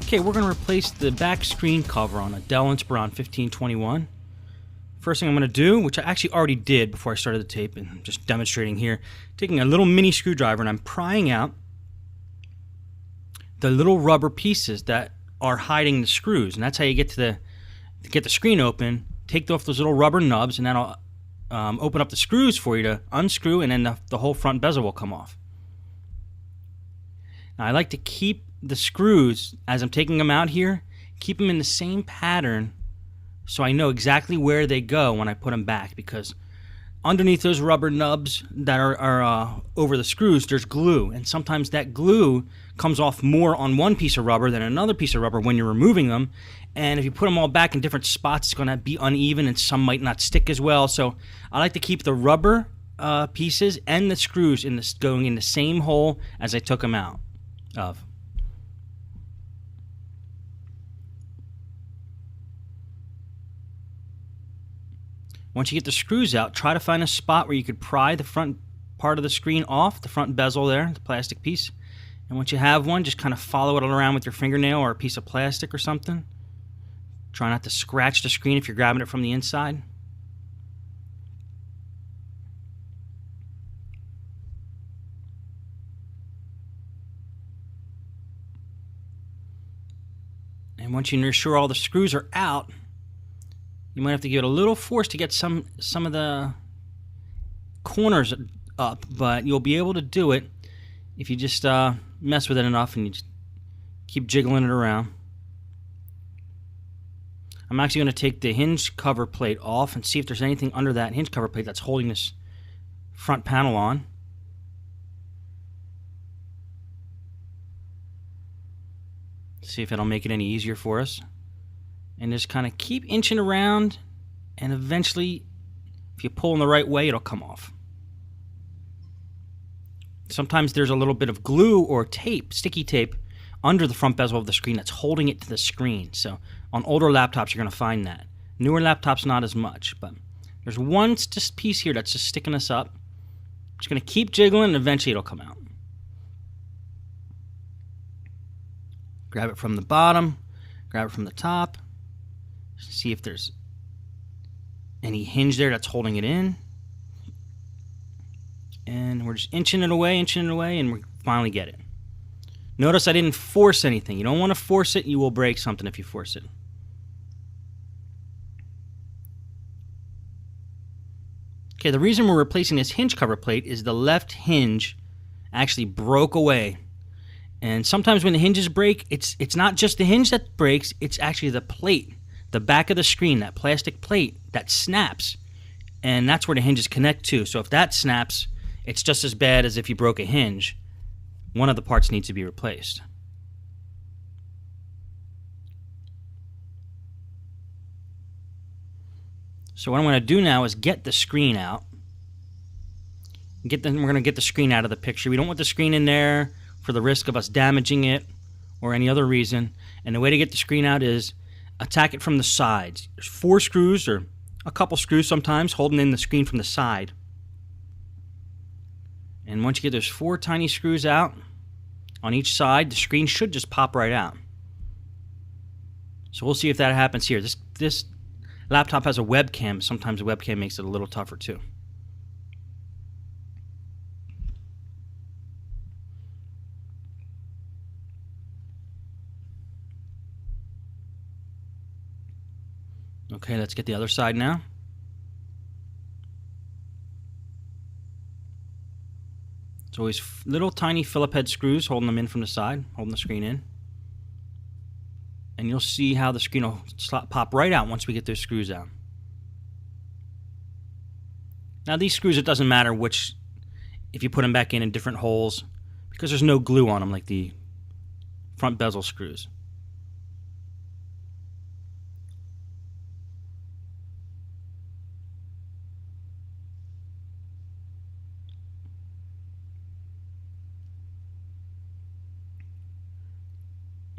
Okay, we're going to replace the back screen cover on a Dell Inspiron 1521. First thing I'm going to do, which I actually already did before I started the tape, and I'm just demonstrating here, taking a little mini screwdriver and I'm prying out the little rubber pieces that are hiding the screws, and that's how you get to get the screen open. Take off those little rubber nubs, and that'll open up the screws for you to unscrew, and then the whole front bezel will come off. Now I like to keep the screws, as I'm taking them out here, keep them in the same pattern so I know exactly where they go when I put them back, because underneath those rubber nubs that are over the screws, there's glue, and sometimes that glue comes off more on one piece of rubber than another piece of rubber when you're removing them, and if you put them all back in different spots, it's going to be uneven and some might not stick as well. So I like to keep the rubber pieces and the screws going in the same hole as I took them out of. Once you get the screws out, try to find a spot where you could pry the front part of the screen off, the front bezel there, the plastic piece. And once you have one, just kind of follow it around with your fingernail or a piece of plastic or something. Try not to scratch the screen if you're grabbing it from the inside. And once you're sure all the screws are out, you might have to give it a little force to get some of the corners up, but you'll be able to do it if you just mess with it enough and you just keep jiggling it around. I'm actually going to take the hinge cover plate off and see if there's anything under that hinge cover plate that's holding this front panel on. See if it'll make it any easier for us. And just kind of keep inching around, and eventually, if you pull in the right way, it'll come off. Sometimes there's a little bit of glue or tape, sticky tape, under the front bezel of the screen that's holding it to the screen. So on older laptops, you're going to find that. Newer laptops, not as much, but there's one just piece here that's just sticking us up. Just going to keep jiggling, and eventually it'll come out. Grab it from the bottom, grab it from the top. See if there's any hinge there that's holding it in. And we're just inching it away, and we finally get it. Notice I didn't force anything. You don't want to force it. You will break something if you force it. Okay, the reason we're replacing this hinge cover plate is the left hinge actually broke away. And sometimes when the hinges break, it's not just the hinge that breaks, it's actually the plate. The back of the screen, that plastic plate, that snaps, and that's where the hinges connect to. So if that snaps, it's just as bad as if you broke a hinge. One of the parts needs to be replaced. So what I'm going to do now is get the screen out. We're going to get the screen out of the picture. We don't want the screen in there for the risk of us damaging it or any other reason. And the way to get the screen out is attack it from the sides. There's 4 screws, or a couple screws sometimes, holding in the screen from the side. And once you get those 4 tiny screws out on each side, the screen should just pop right out. So we'll see if that happens here. This laptop has a webcam. Sometimes a webcam makes it a little tougher too. Okay, let's get the other side now. It's always little tiny Phillip head screws holding them in from the side, holding the screen in. And you'll see how the screen will pop right out once we get those screws out. Now these screws, it doesn't matter if you put them back in different holes, because there's no glue on them like the front bezel screws.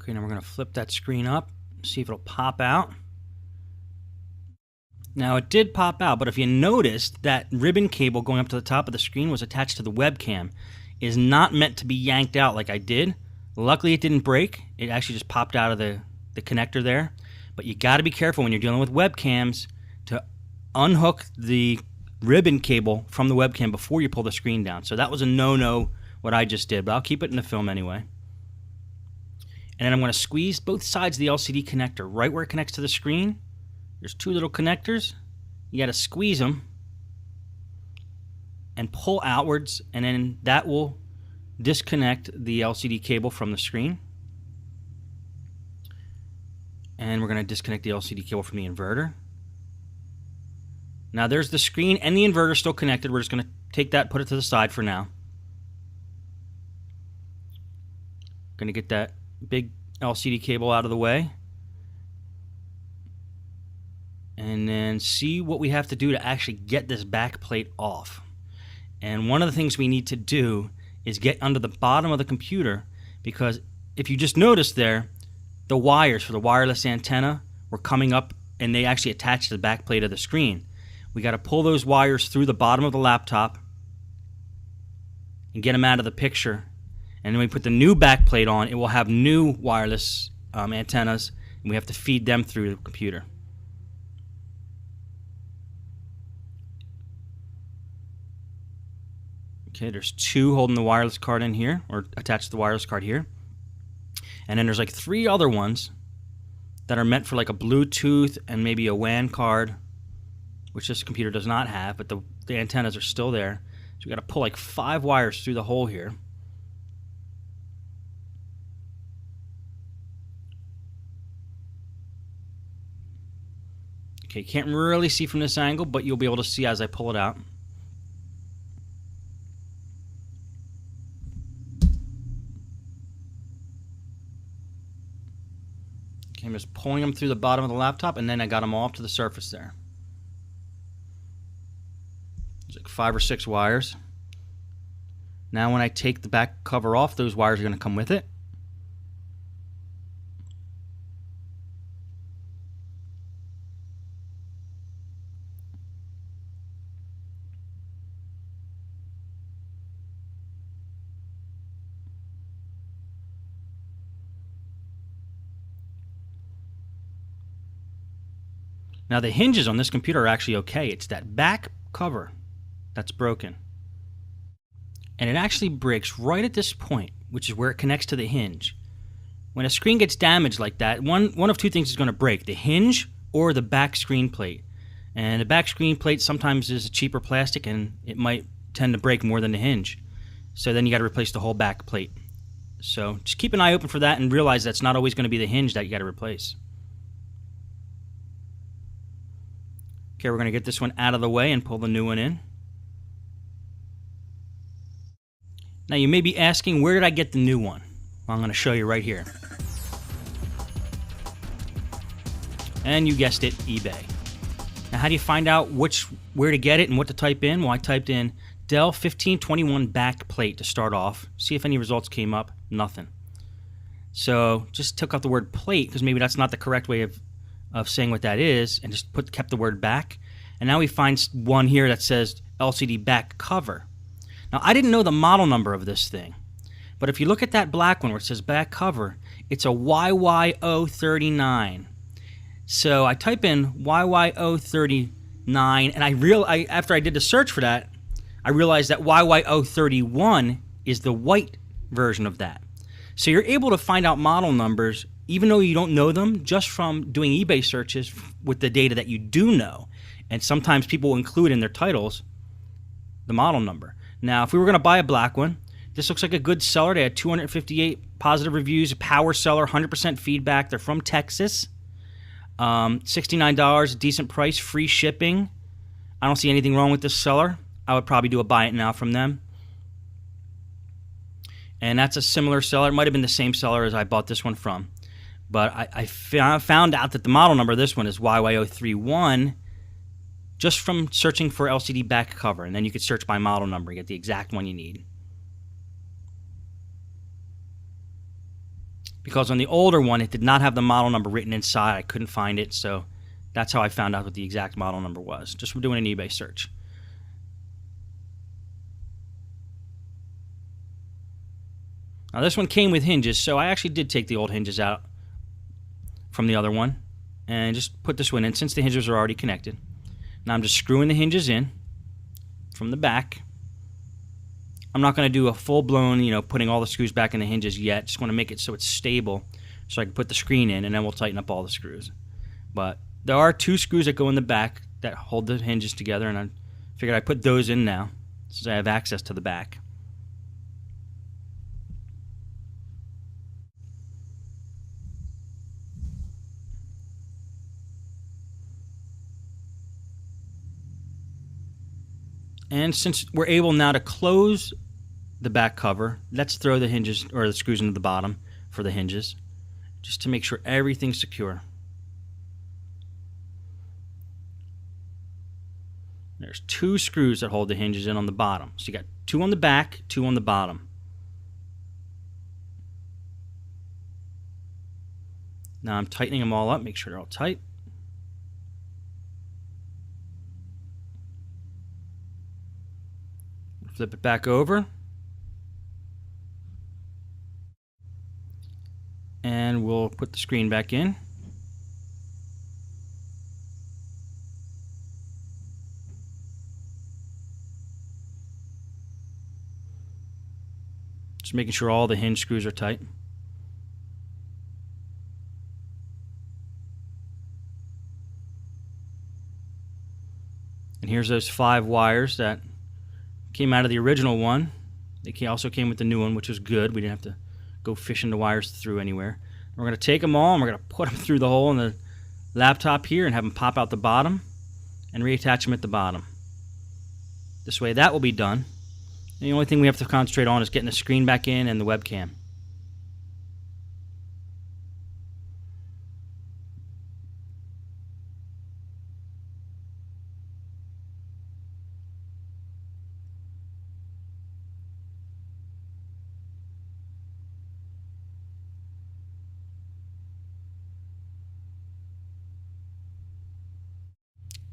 Okay, now we're going to flip that screen up, see if it'll pop out. Now it did pop out, but if you noticed, that ribbon cable going up to the top of the screen was attached to the webcam. It is not meant to be yanked out like I did. Luckily, it didn't break. It actually just popped out of the connector there. But you got to be careful when you're dealing with webcams to unhook the ribbon cable from the webcam before you pull the screen down. So that was a no-no what I just did, but I'll keep it in the film anyway. And then I'm going to squeeze both sides of the LCD connector right where it connects to the screen. There's two little connectors. You got to squeeze them and pull outwards, and then that will disconnect the LCD cable from the screen. And we're going to disconnect the LCD cable from the inverter. Now there's the screen and the inverter still connected. We're just going to take that, put it to the side for now. Going to get that big LCD cable out of the way. And then see what we have to do to actually get this back plate off. And one of the things we need to do is get under the bottom of the computer, because if you just notice there, the wires for the wireless antenna were coming up and they actually attached to the back plate of the screen. We got to pull those wires through the bottom of the laptop and get them out of the picture. And then we put the new back plate on. It will have new wireless antennas, and we have to feed them through the computer. Okay, there's two holding the wireless card in here, or attached to the wireless card here. And then there's like three other ones that are meant for like a Bluetooth and maybe a WAN card, which this computer does not have, but the antennas are still there. So we got to pull like 5 wires through the hole here. Okay, can't really see from this angle, but you'll be able to see as I pull it out. Okay, I'm just pulling them through the bottom of the laptop, and then I got them all up to the surface there. There's like 5 or 6 wires. Now when I take the back cover off, those wires are going to come with it. Now the hinges on this computer are actually okay. It's that back cover that's broken. And it actually breaks right at this point, which is where it connects to the hinge. When a screen gets damaged like that, one of two things is going to break: the hinge or the back screen plate. And the back screen plate sometimes is a cheaper plastic, and it might tend to break more than the hinge. So then you got to replace the whole back plate. So just keep an eye open for that and realize that's not always going to be the hinge that you got to replace. Okay, we're going to get this one out of the way and pull the new one in. Now you may be asking, where did I get the new one? Well, I'm going to show you right here. And you guessed it, eBay. Now how do you find out where to get it and what to type in? Well, I typed in Dell 1521 back plate to start off. See if any results came up. Nothing. So just took out the word plate, because maybe that's not the correct way of saying what that is, and just kept the word back. And now we find one here that says LCD back cover. Now I didn't know the model number of this thing, but if you look at that black one where it says back cover, it's a YY039. So I type in YY039, and after I did the search for that, I realized that YY031 is the white version of that. So you're able to find out model numbers even though you don't know them, just from doing eBay searches with the data that you do know. And sometimes people will include in their titles the model number. Now, if we were going to buy a black one, this looks like a good seller. They had 258 positive reviews, a power seller, 100% feedback. They're from Texas. $69, a decent price, free shipping. I don't see anything wrong with this seller. I would probably do a buy it now from them. And that's a similar seller. It might have been the same seller as I bought this one from. But I found out that the model number of this one is YY031 just from searching for LCD back cover. And then you could search by model number and get the exact one you need. Because on the older one, it did not have the model number written inside. I couldn't find it, so that's how I found out what the exact model number was, just from doing an eBay search. Now this one came with hinges, so I actually did take the old hinges out from the other one and just put this one in since the hinges are already connected. Now I'm just screwing the hinges in from the back. I'm not going to do a full-blown, putting all the screws back in the hinges yet. Just want to make it so it's stable so I can put the screen in, and then we'll tighten up all the screws. But there are 2 screws that go in the back that hold the hinges together, and I figured I'd put those in now since I have access to the back. And since we're able now to close the back cover, let's throw the hinges or the screws into the bottom for the hinges, just to make sure everything's secure. There's 2 screws that hold the hinges in on the bottom. So you got 2 on the back, 2 on the bottom. Now I'm tightening them all up, make sure they're all tight. Flip it back over. And we'll put the screen back in. Just making sure all the hinge screws are tight. And here's those 5 wires that came out of the original one. They also came with the new one, which was good. We didn't have to go fishing the wires through anywhere. And we're going to take them all and we're going to put them through the hole in the laptop here and have them pop out the bottom and reattach them at the bottom. This way that will be done. And the only thing we have to concentrate on is getting the screen back in and the webcam.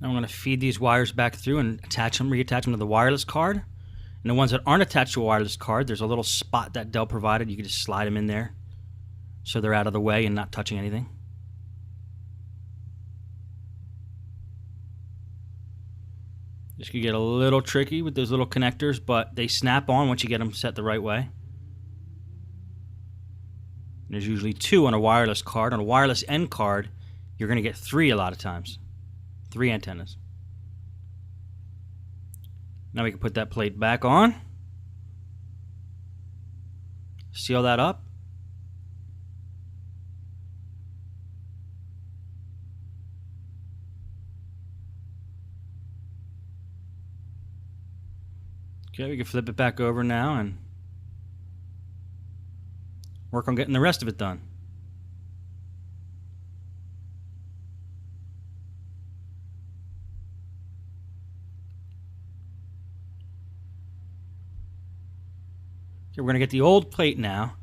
Now I'm going to feed these wires back through and reattach them to the wireless card. And the ones that aren't attached to a wireless card, there's a little spot that Dell provided. You can just slide them in there so they're out of the way and not touching anything. This could get a little tricky with those little connectors, but they snap on once you get them set the right way. And there's usually 2 on a wireless card. On a wireless end card, you're going to get 3 a lot of times. 3 antennas. Now we can put that plate back on. Seal that up. Okay, we can flip it back over now and work on getting the rest of it done. Okay, we're going to get the old plate now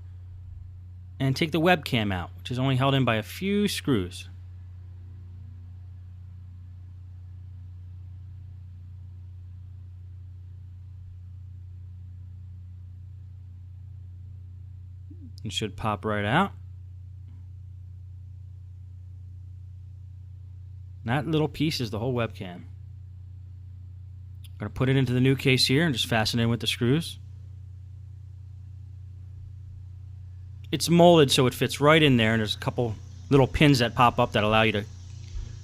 and take the webcam out, which is only held in by a few screws. It should pop right out. That little piece is the whole webcam. I'm going to put it into the new case here and just fasten it in with the screws. It's molded so it fits right in there, and there's a couple little pins that pop up that allow you to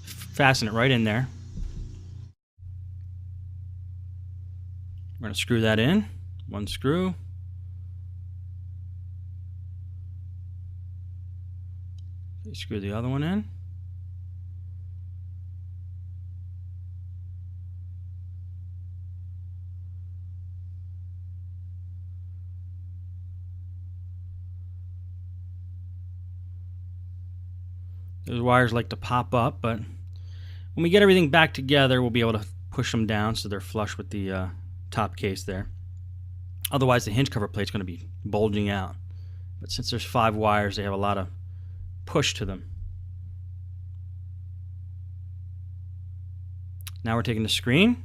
fasten it right in there. We're going to screw that in. 1 screw. Screw the other one in. Those wires like to pop up, but when we get everything back together, we'll be able to push them down so they're flush with the top case there. Otherwise, the hinge cover plate's going to be bulging out. But since there's 5 wires, they have a lot of push to them. Now we're taking the screen.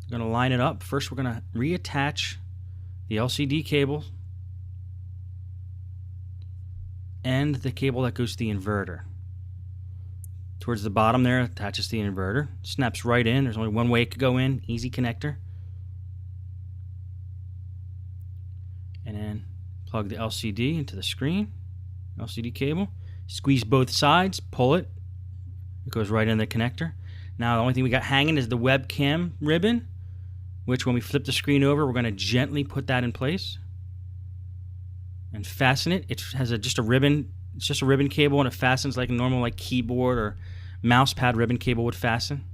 We're going to line it up. First, we're going to reattach the LCD cable and the cable that goes to the inverter. Towards the bottom there, attaches to the inverter. Snaps right in. There's only one way it could go in. Easy connector. And then plug the LCD into the screen. LCD cable. Squeeze both sides. Pull it. It goes right in the connector. Now the only thing we got hanging is the webcam ribbon, which when we flip the screen over, we're going to gently put that in place and fasten it. It has just a ribbon. It's just a ribbon cable, and it fastens like a normal keyboard or mouse pad ribbon cable would fasten.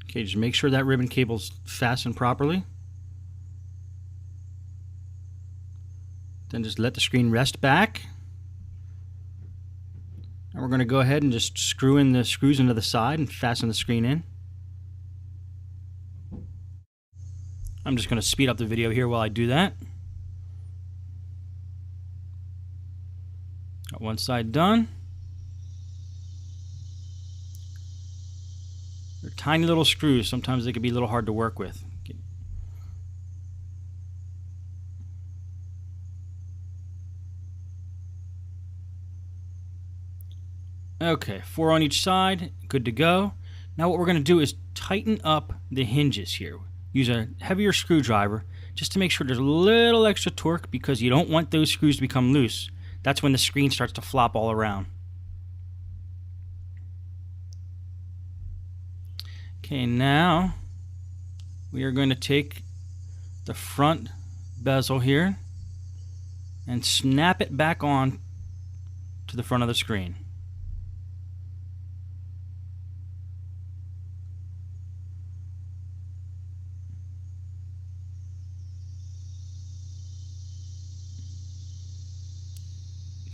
Okay, just make sure that ribbon cable's fastened properly. Then just let the screen rest back. And we're going to go ahead and just screw in the screws into the side and fasten the screen in. I'm just going to speed up the video here while I do that. Got one side done. They're tiny little screws. Sometimes they can be a little hard to work with. Okay, 4 on each side, good to go. Now what we're going to do is tighten up the hinges here. Use a heavier screwdriver just to make sure there's a little extra torque, because you don't want those screws to become loose. That's when the screen starts to flop all around. Okay, now we are going to take the front bezel here and snap it back on to the front of the screen.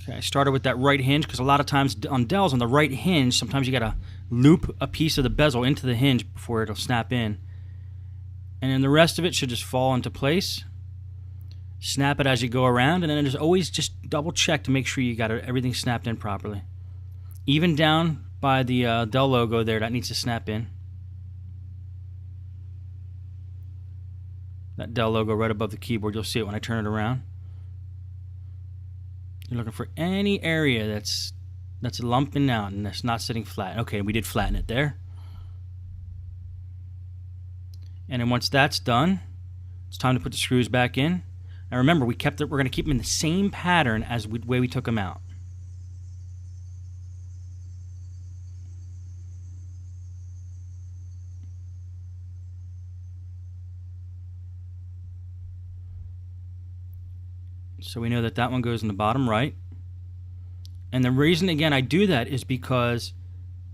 Okay, I started with that right hinge because a lot of times on Dells, on the right hinge, sometimes you got to loop a piece of the bezel into the hinge before it'll snap in. And then the rest of it should just fall into place. Snap it as you go around, and then just always just double check to make sure you got everything snapped in properly. Even down by the Dell logo there, that needs to snap in. That Dell logo right above the keyboard, you'll see it when I turn it around. You're looking for any area that's lumping out and that's not sitting flat. Okay, we did flatten it there. And then once that's done, it's time to put the screws back in. Now remember, we're going to keep them in the same pattern as the way we took them out. So we know that that one goes in the bottom right. And the reason, again, I do that is because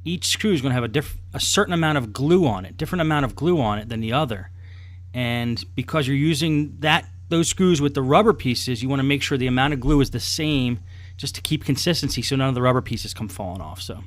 each screw is going to have a certain amount of glue on it, different amount of glue on it than the other. And because you're using those screws with the rubber pieces, you want to make sure the amount of glue is the same just to keep consistency so none of the rubber pieces come falling off. So.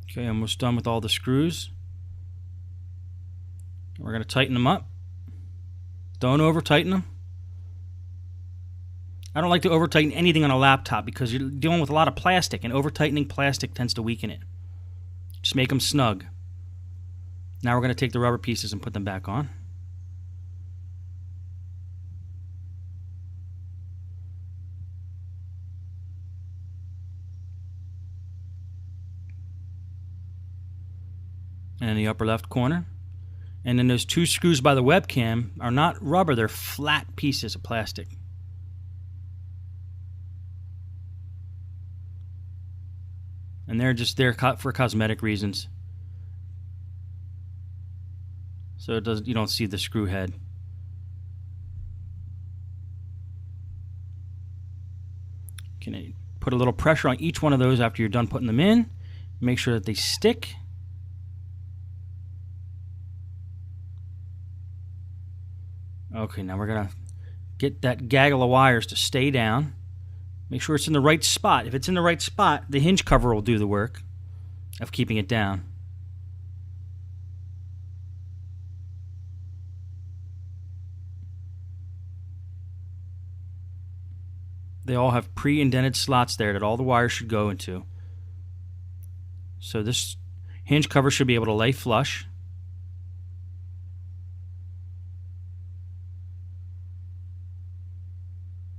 Okay, almost done with all the screws. We're going to tighten them up. Don't over tighten them. I don't like to over tighten anything on a laptop because you're dealing with a lot of plastic, and over tightening plastic tends to weaken it. Just make them snug. Now we're going to take the rubber pieces and put them back on. And in the upper left corner. And then those two screws by the webcam are not rubber, they're flat pieces of plastic. And they're just there for cosmetic reasons. So you don't see the screw head. Can put a little pressure on each one of those after you're done putting them in. Make sure that they stick. Okay, now we're going to get that gaggle of wires to stay down. Make sure it's in the right spot. If it's in the right spot, the hinge cover will do the work of keeping it down. They all have pre-indented slots there that all the wires should go into. So this hinge cover should be able to lay flush.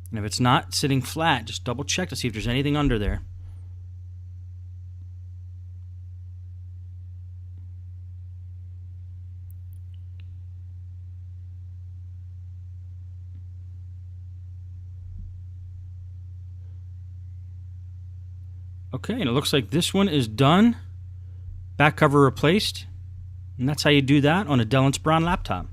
And if it's not sitting flat, just double check to see if there's anything under there. Okay, and it looks like this one is done. Back cover replaced. And that's how you do that on a Dell Inspiron laptop.